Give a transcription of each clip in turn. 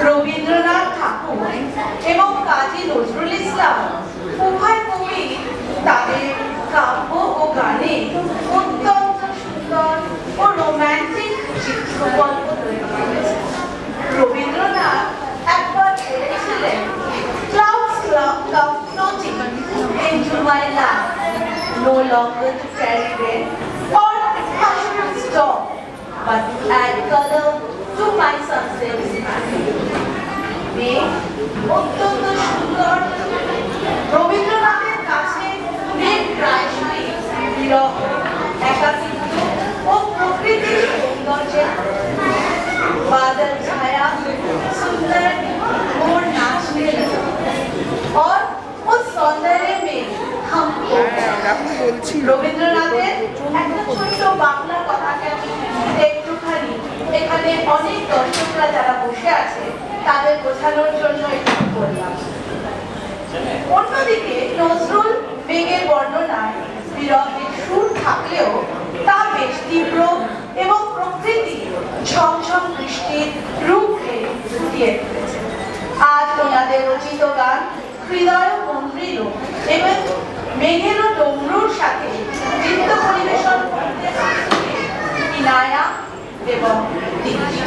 রবীন্দ্রনাথ ঠাকুর এবং কাজী নজরুল ইসলাম উভয় কবি তাদের কাব্য ও গানে অত্যন্ত সুন্দর ও রোম্যান্টিক চিত্রকল্প তৈরি করেছেন। রবীন্দ্রনাথ একবার বলেছিলেন, "Clouds come floating into my life, no longer to carry rain or passion storm, but to add color to my sunset sky." মেঘ অত্যন্ত সুন্দর। রবীন্দ্রনাথের কাছে মেঘ প্রায়শই বিরহ, একাকিত্ব ও প্রকৃতির সৌন্দর্যের বাদল ছায়া সুন্দর और नाचने लगा और उस सौंदर्य में हमको রবীন্দ্রনাথের একটা ছোট্ট বাংলা কথাকে আমি একটুখানি এখানে অনেক দর্শকরা যারা বসে আছে তাদের বোঝানোর জন্য একটু বললাম। অন্যদিকে নজরুল মেঘের বর্ণনায় বিরহের সুর থাকলেও তা বেশ তীব্র এবং প্রকৃতি ঝমঝম বৃষ্টির রূপে ফুটিয়ে তুলেছে। আজ ওনাদের রচিত গান হৃদয় মন্দ্রিল এবং মেঘের ও ডমরুর সাথে নৃত্য পরিবেশন করতে ইনায়া এবং দীক্ষা।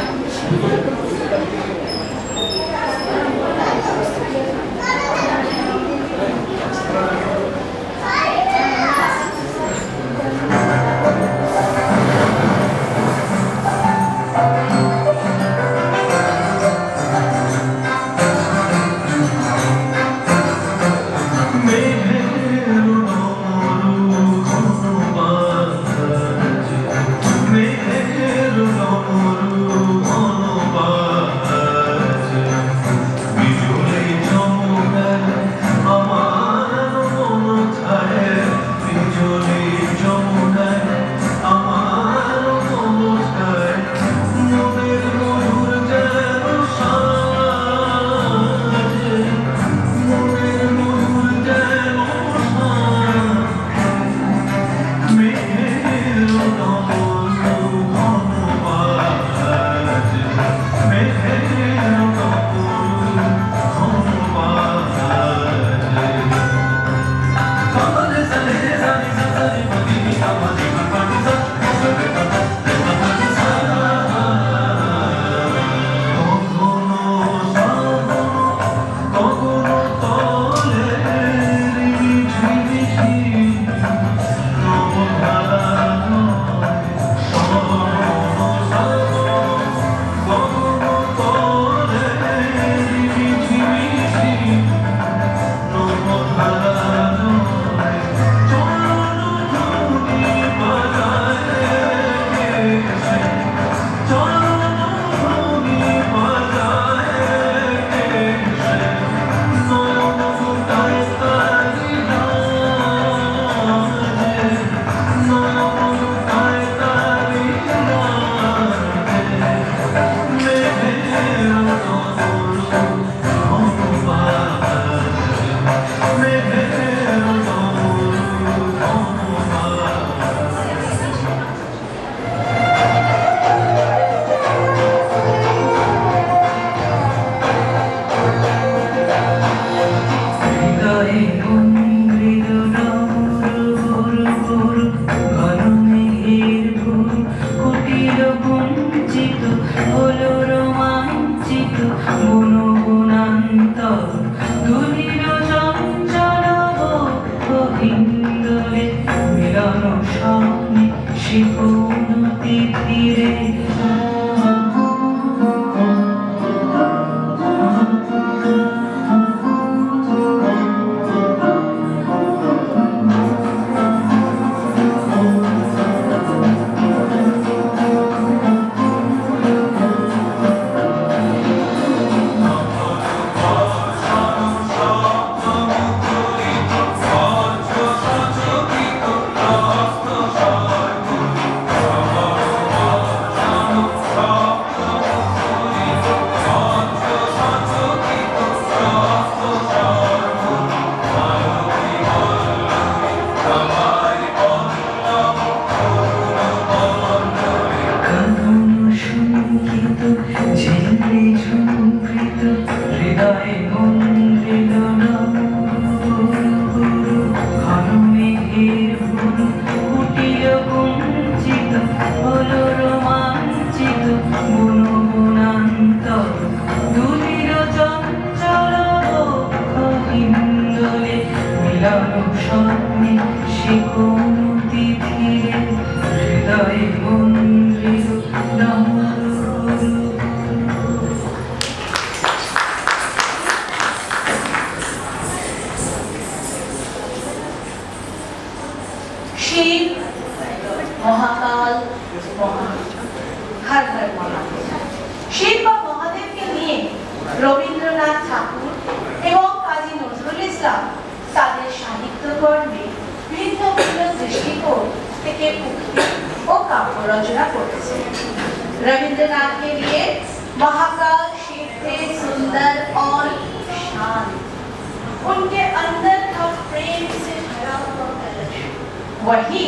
वही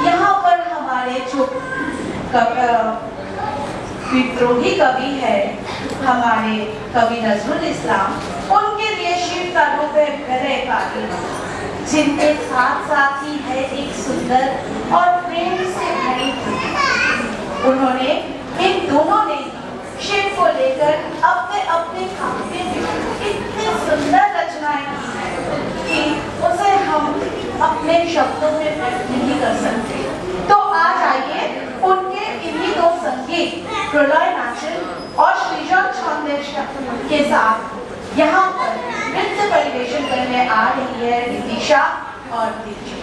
यहाँ पर हमारे जो विद्रोही कवि है हमारे कवि नजरुल इस्लाम, उनके लिए शिव का रूप है गहरे कातिल, जिनके साथ साथ ही है एक सुंदर और प्रेम से भरी धुन। उन्होंने इन दोनों ने शिव को लेकर अपने अपने काव्य में इतनी सुंदर रचनाएं की है कि उसे हम अपने शब्दों में व्यक्त नहीं कर सकते। तो आज आइए उनके इन्हीं दो संगीत प्रलय नाचन और श्रीजन छंदेश के साथ यहाँ पर नृत्य परिवेशन करने आ रही है रितिशा और दीक्षा।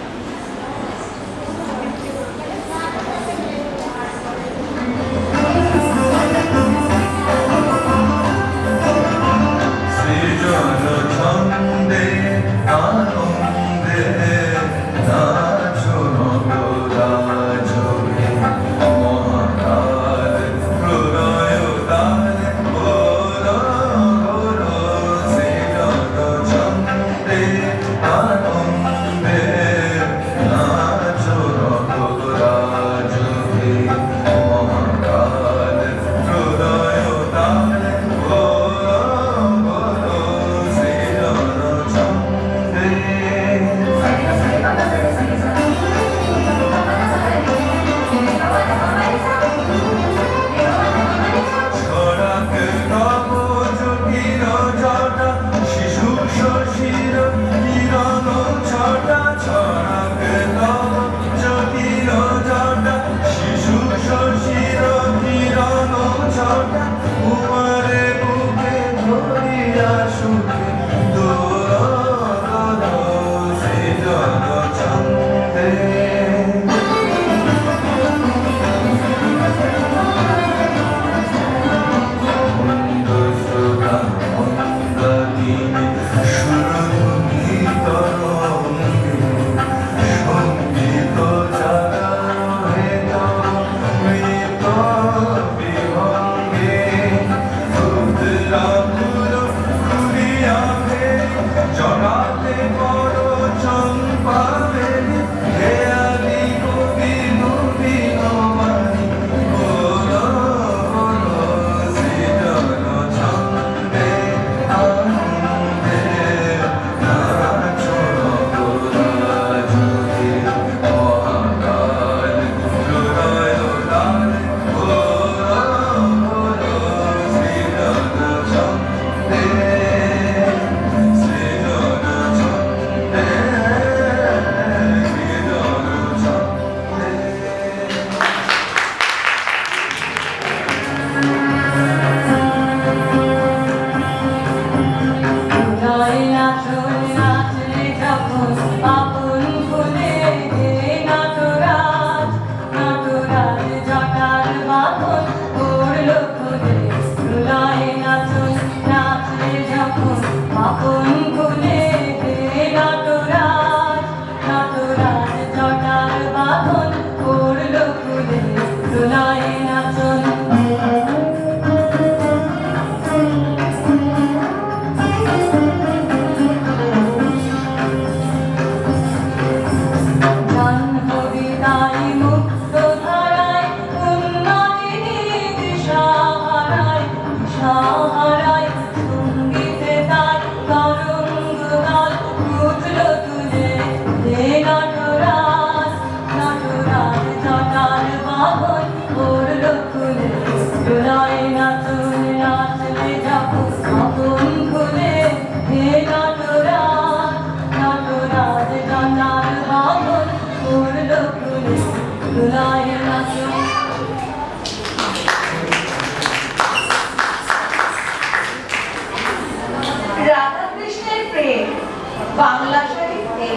বাংলা সাহিত্যে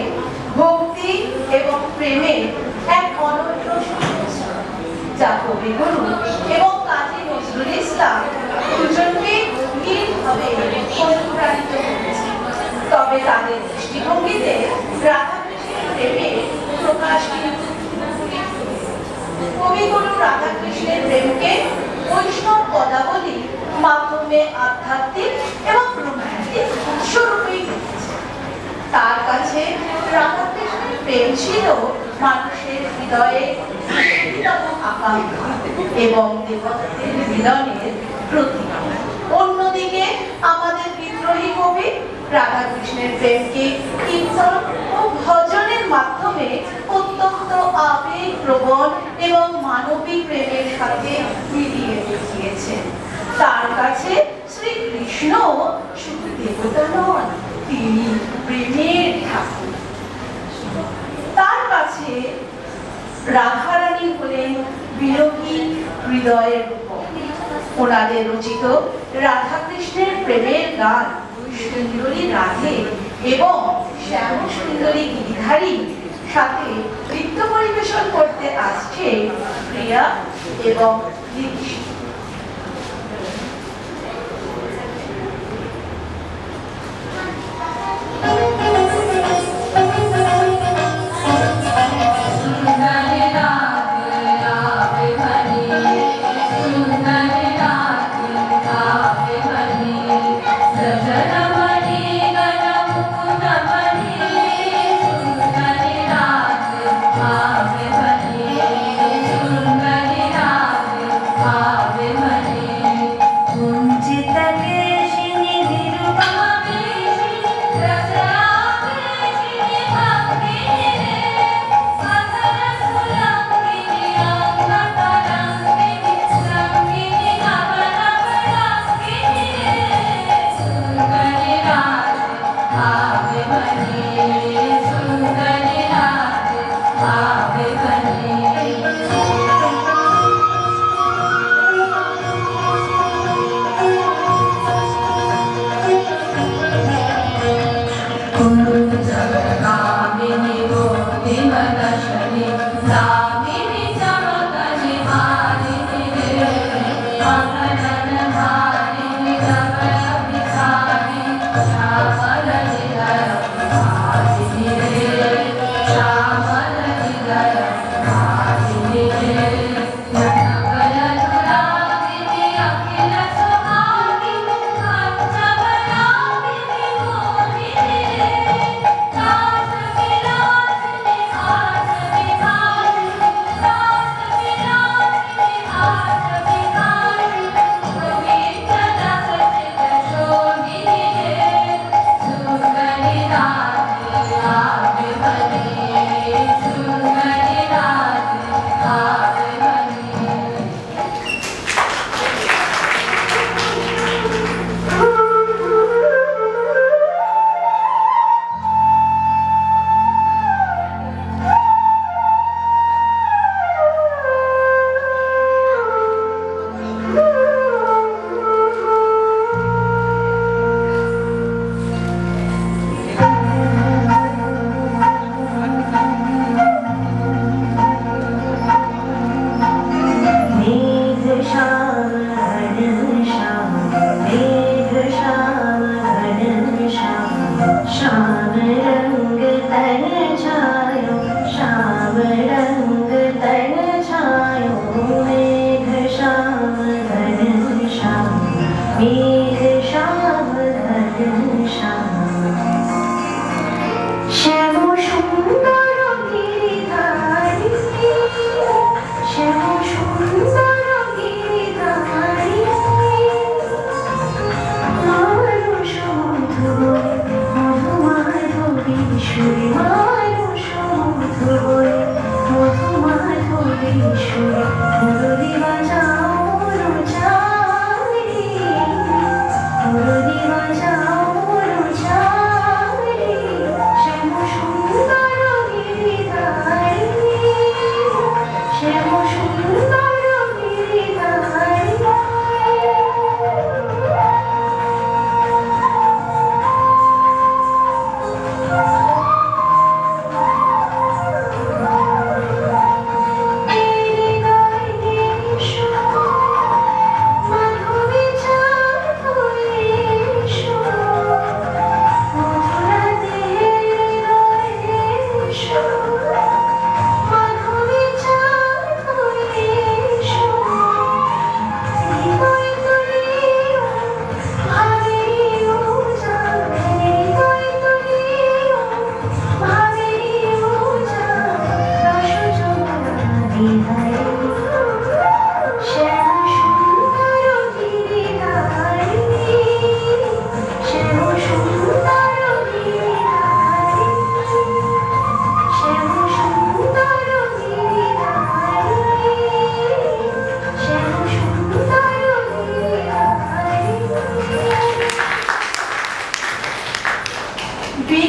ভক্তি এবং প্রেমের এক অনন্য সংমিশ্রণ, যা কবিগুরু এবং কাজী নজরুল ইসলাম দুজনকে নীলভাবে অনুপ্রাণিত করেছে। তবে তাদের দৃষ্টিভঙ্গিতে রাধাকৃষ্ণের প্রেমের প্রকাশ কিন্তু কবিগুরু রাধাকৃষ্ণের প্রেমকে বৈষ্ণব পদাবলীর মাধ্যমে আধ্যাত্মিক এবং রোমান্টিক উৎসরূপেই দেখেছে। তার কাছে রাধাকৃষ্ণের প্রেম ছিল মানুষের হৃদয়ে আকাঙ্ক্ষা এবং দেবতাদের মিলনের প্রতীক। অন্যদিকে আমাদের বিদ্রোহী কবি রাধাকৃষ্ণের প্রেমকে কীর্তন ও ভজনের মাধ্যমে অত্যন্ত আবেগপ্রবণ এবং মানবিক প্রেমের সাথে মিলিয়ে দেখিয়েছেন। তার কাছে শ্রীকৃষ্ণ শুধু দেবতা নন, তিনি প্রেমের ঠাকুর। তার কাছে রাধারানী হলেন বিরোহী হৃদয়ের রূপক। ওনাদের রচিত রাধাকৃষ্ণের প্রেমের গান সুন্দরী রাধে এবং শ্যাম সুন্দরী গিরিধারী সাথে নৃত্য পরিবেশন করতে আসছে প্রিয়া এবং দীক্ষিত। Thank you.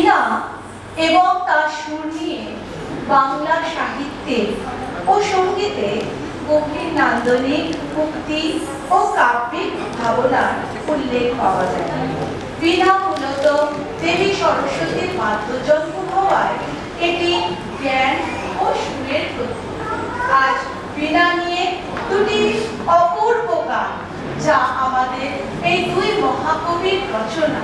বীণা এবং তার সুর নিয়ে বাংলা সাহিত্যে ও সঙ্গীতে গভীর নান্দনিক উক্তি ও কাব্যিক ভাবনার উল্লেখ পাওয়া যায়। বীণা মূলত দেবী সরস্বতীর বাদ্যযন্ত্র হওয়ায় এটি জ্ঞান ও সুরের প্রতীক। আজ বীণা নিয়ে দুটি অপূর্ব গান, যা আমাদের এই দুই মহাকবির রচনা,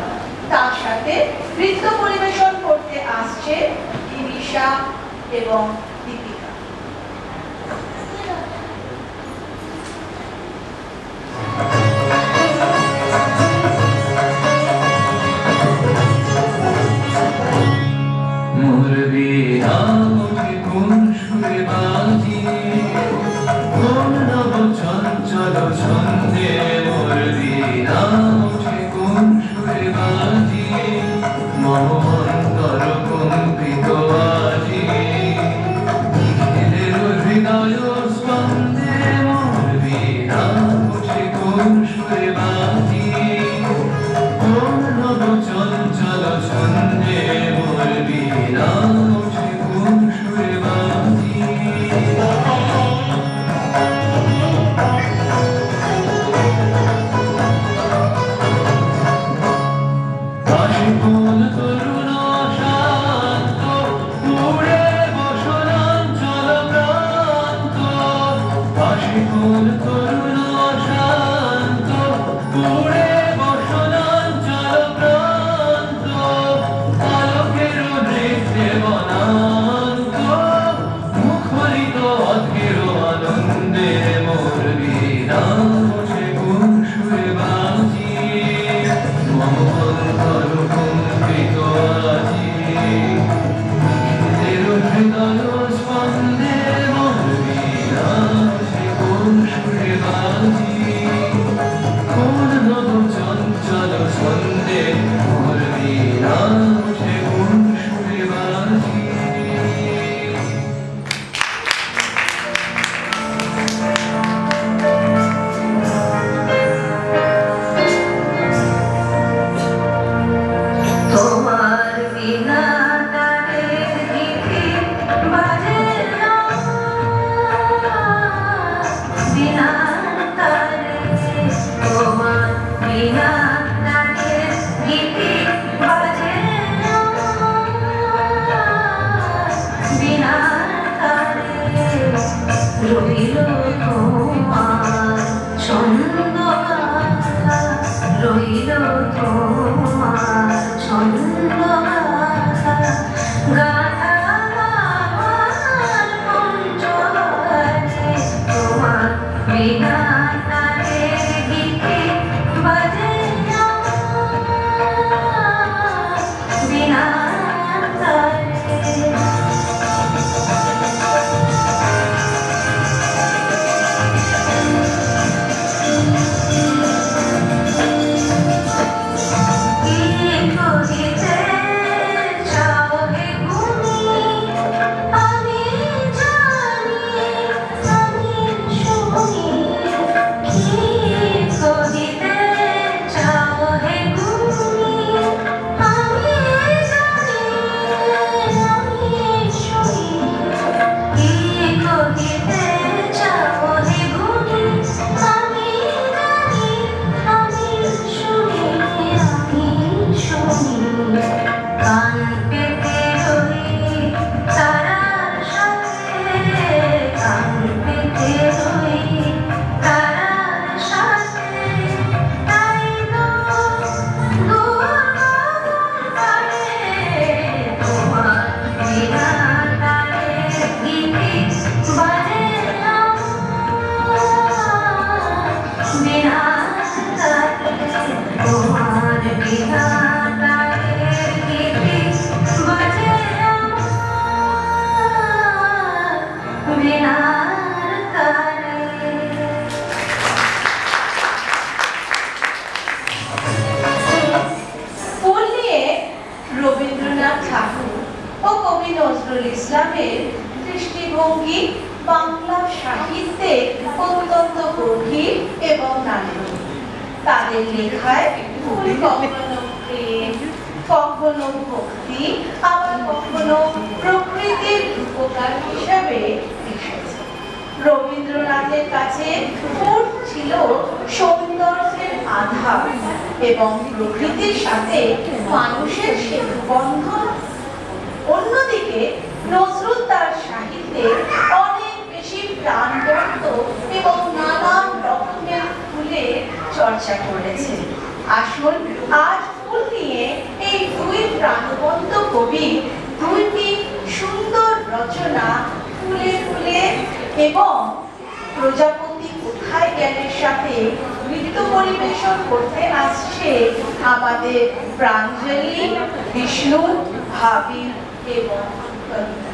তার সাথে নৃত্য পরিবেশন করতে আসছে ইনিশা এবং দীপিকা। মোর বীণা ওঠে কোন সুরে বাজিয়ে, কোন নব চঞ্চল ছন্দে। মোর বীণা ওঠে কোন সুরে বাজিয়ে, মম অন্তর কম্পিত আজিয়ে। নিখিলের হৃদয় স্পন্দে মোর বীণা ওঠে কোন সুরে বাজিয়ে, কোন নব চঞ্চল ছন্দে। মোর বীণা ওঠে কোন সুরে বাজিয়ে। কাশী কোন তরুণ শান্ত, উড়ে বসনাঞ্চল প্রান্ত। কাশী কোন তরুণ শান্ত, উড়ে বসনাঞ্চল প্রান্ত। আলোকের নৃত্যে বনান্ত, মুখরিত অধীর আনন্দে। মোর বীণা ওঠে কোন সুরে বাজিয়ে, মম অন্তর কম্পিত আজিয়ে। নিখিলের হৃদয় স্পন্দে মোর বীণা ওঠে কোন সুরে বাজিয়ে, কোন নব চঞ্চল ছন্দে। মোর বীণা ওঠে কোন সুরে বাজিয়ে। তোমার বিনা তারের গীতে বাজে না, বিনা তারে। তোমার বিনা তারের গীতে বাজে না, বিনা তারে। রইল তোমার ছন্দ গাথা, রইল তোমার ছন্দ গাথা। গাথা আমার পঞ্চবারে, তোমার বিনা তারের গীতে বাজে না, বিনা তারে। ইসলামের দৃষ্টিভঙ্গি বাংলা সাহিত্যে অত্যন্ত গভীর এবং নান্দনিক। তাদের লেখায় ফুল কখনো প্রেম, কখনো ভক্তি, আবার কখনো প্রকৃতির উপকার হিসাবে এসেছে। রবীন্দ্রনাথের কাছে ফুল ছিল সৌন্দর্যের আধার এবং প্রকৃতির সাথে মানুষের সেতু বন্ধন। অন্যদিকে নজরুল তার সাহিত্যে অনেক বেশি প্রাণবন্ত এবং নানান রকমের ফুলের চর্চা করেছে। আসুন আজ ফুল নিয়ে এই দুই প্রাণবন্ত কবি দুইটি সুন্দর রচনা ফুলে ফুলে এবং প্রজাপতি কোথায় জ্ঞানের সাথে নৃত্য পরিবেশন করতে আসছে আমাদের প্রাঞ্জলি, বিষ্ণু, ভাবি এবং কবিতা।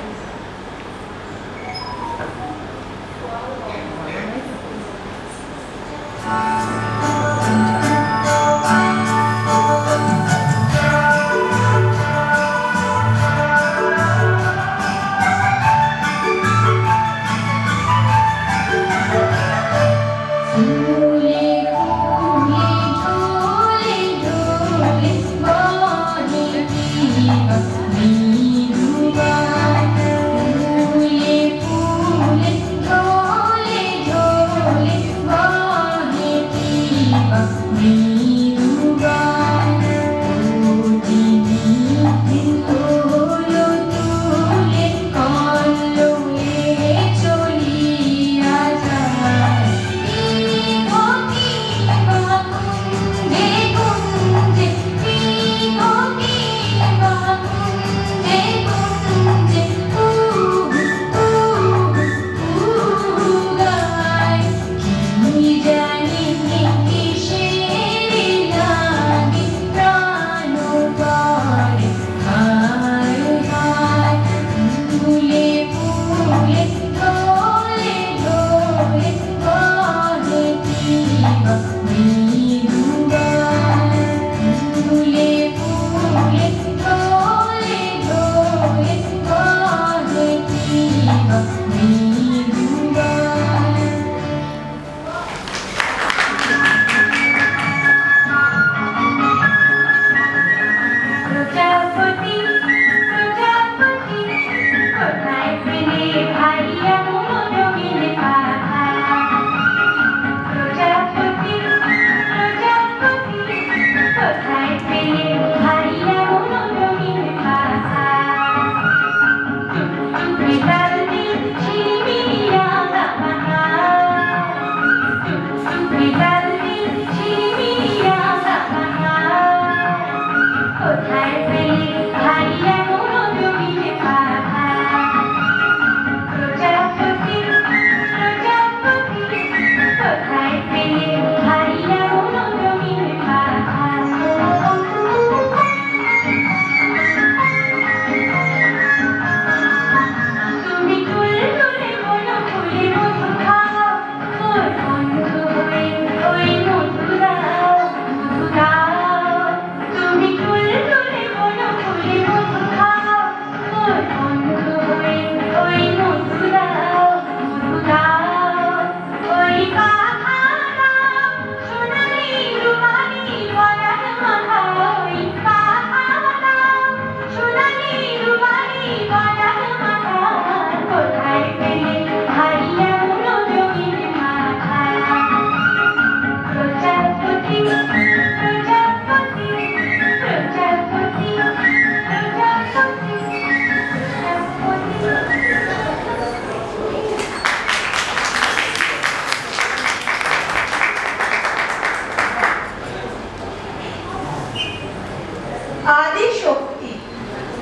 আদি শক্তি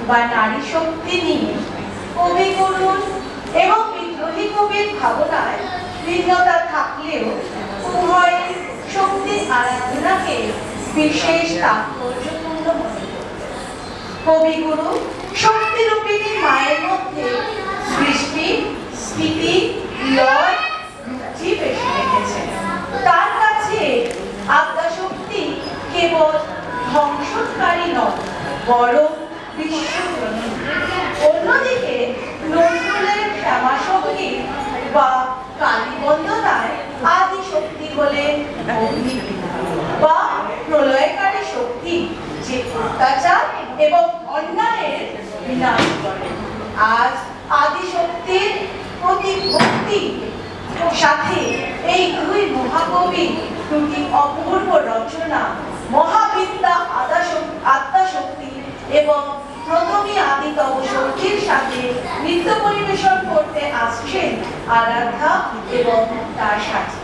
বা নারী শক্তি নিয়ে কবিগুরু এবং বিদ্রোহী কবির ভাবনায় ভিন্নতা থাকলেও উভয়ের শক্তি আরাধনাকে বিশেষ তাৎপর্যপূর্ণ মনে করতেন। কবিগুরু শক্তিরূপিণী মায়ের মধ্যে সৃষ্টি, স্থিতি, লয়, রুচি বেশি রেখেছেন। তার কাছে আদ্যাশক্তি কেবল ধ্বংসকারী নয়, বরং বিশ্বজননী। অন্যদিকে নজরুলের শ্যামাসঙ্গীত বা কালীবন্দনায় আদি শক্তি হলেন অগ্নি বা প্রলয়কারী শক্তি, যে অত্যাচার আজ আদিশক্তির প্রতি ভক্তি সাথে এই দুই মহাকবি দুটি অপূর্ব রচনা মহাবিদ্যা আত্মাশক্তি এবং প্রথমী আদিতম সখীর সাথে নৃত্য পরিবেশন করতে আসছেন আরাধ্যা এবং তার সাথী।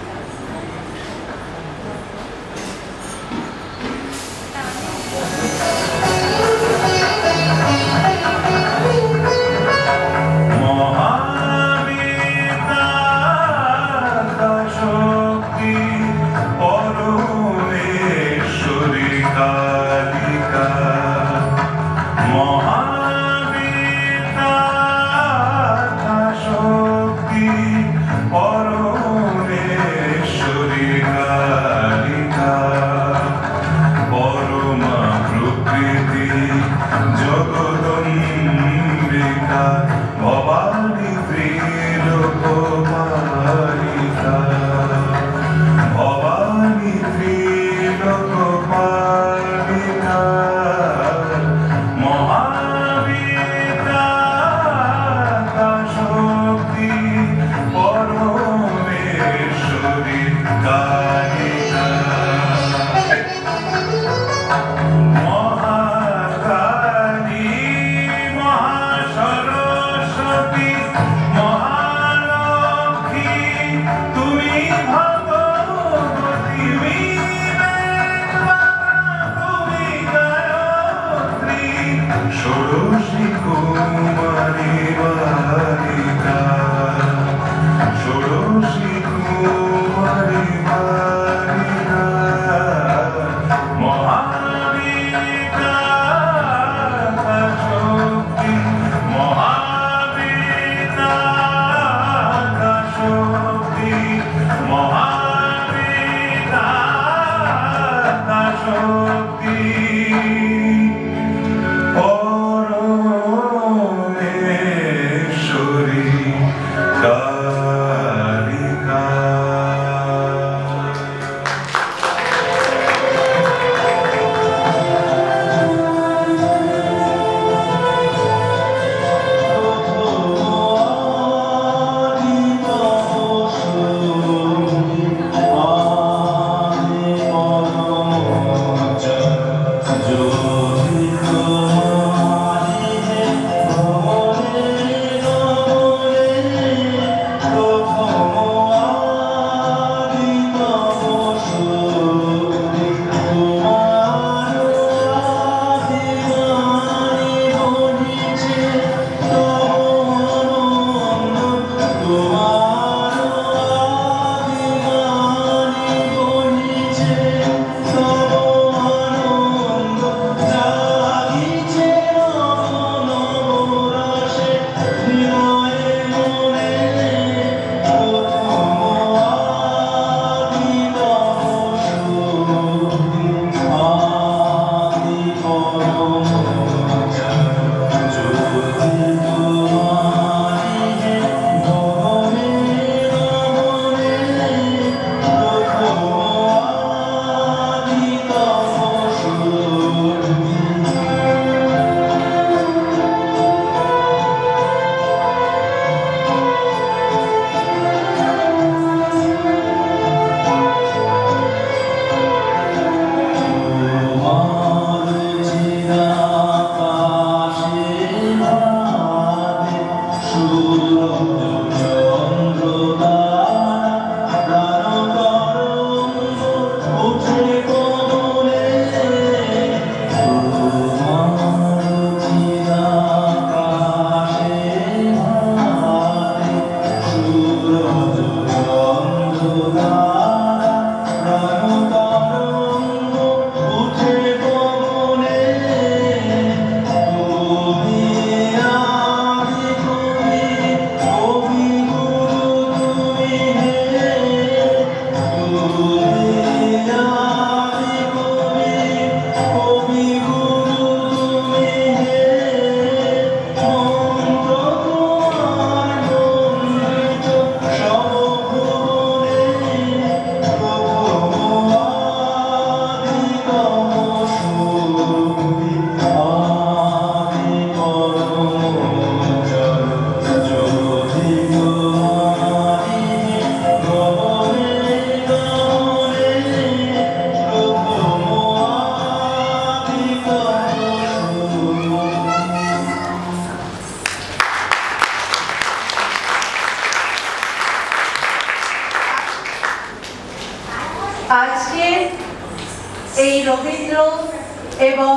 এবং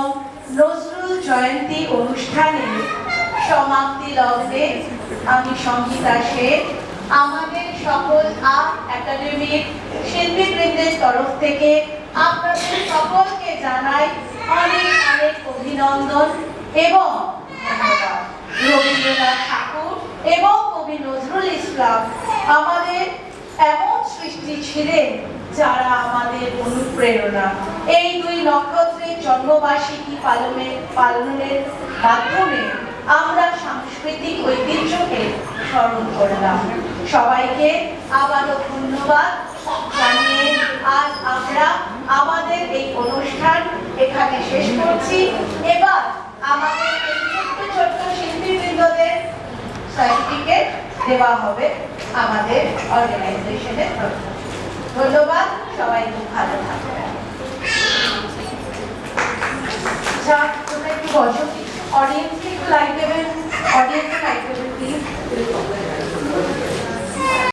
নজরুল জয়ন্তী অনুষ্ঠানের সমাপ্তি লগ্নে আমি সংগীতা সেন আমাদের সকল আর্ট একাডেমির শিল্পীবৃন্দের তরফ থেকে আপনাদের সকলকে জানাই অনেক অনেক অভিনন্দন এবং ধন্যবাদ। রবীন্দ্রনাথ ঠাকুর এবং কবি নজরুল ইসলাম আমাদের এমন সৃষ্টি ছিলেন যারা আমাদের অনুপ্রেরণা। এই দুই নক্ষত্রের জন্মবার্ষিকী পালনের মাধ্যমে আমরা সাংস্কৃতিক ঐতিহ্যকে স্মরণ করলাম। সবাইকে আবারও ধন্যবাদ জানিয়ে আজ আমরা আমাদের এই অনুষ্ঠান এখানে শেষ করছি। এবার আমাদের এই ছোট্ট ছোট্ট শিল্পীবৃন্দদের সার্টিফিকেট দেওয়া হবে আমাদের অর্গানাইজেশনের তরফ থেকে। ধন্যবাদ, সবাই খুব ভালো থাকবেন। আচ্ছা, তোমরা একটু বসো, অডিয়েন্সকে একটু লাইক দেবেন, অডিয়েন্সকে লাইক দেবেন প্লিজ।